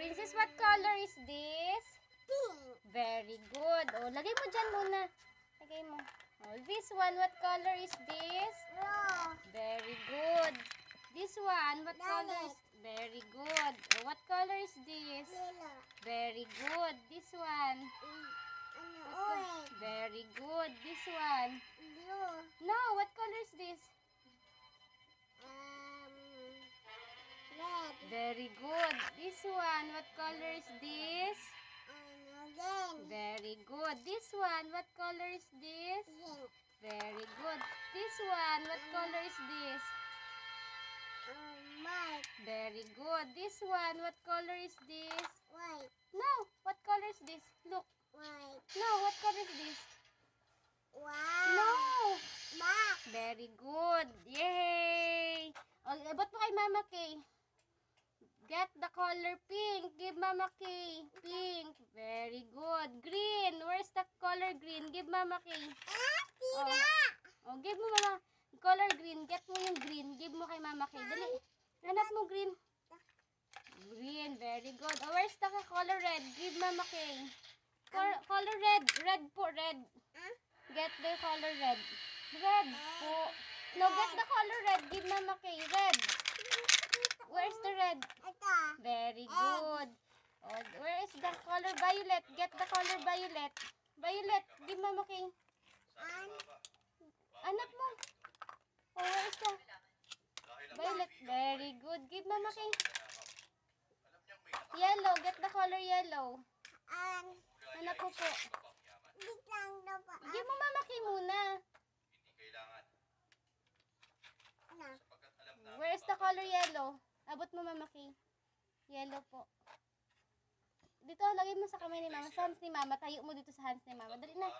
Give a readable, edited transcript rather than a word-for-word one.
Princess, what color is this? Pink. Very good. Oh, lagay mo dyan muna. Lagay mo. Oh, this one, what color is this? Blue. Very good. This one, what color is? Very good. Oh, what color is this? Yellow. Very good. This one. Orange. Very good. This one. Blue. No, what color is this? Red. Very good. This one, what color is this? Again. Very good. This one, what color is this? Pink. Very good. This one, what color is this? White. Very good. This one, what color is this? White. No, what color is this? Look. White. No, what color is this? Wow. No. Black. Very good. Yay! O, abot mo kay Mama Kay. Get the color pink. Give Mama Kay. Pink. Very good. Green. Where's the color green? Give Mama Kay. Tira. Oh, give mo Mama. Color green. Get mo yung green. Give mo kay Mama Kay. Dali. Hanap mo green. Green. Very good. Oh, where's the color red? Give Mama Kay. Color red. Red po. Red. Get the color red. Red po. No, get the color red. Give Mama Kay. Red. Where's the red? Ito. Very good. Oh, where is the color violet? Get the color violet. Violet. Give Mama Kay. Anak mo. Oh, where is the violet? Very good. Give Mama Kay. Yellow. Get the color yellow. Anak ko po. Big lang daw pa. Give mo Mama Kay muna. Where is the color yellow? Abot mo Mama Kay. Yellow po. Dito, lagay mo sa kamay ni Mama. Sa hands ni Mama. Tayo mo dito sa hands ni Mama. Dali na.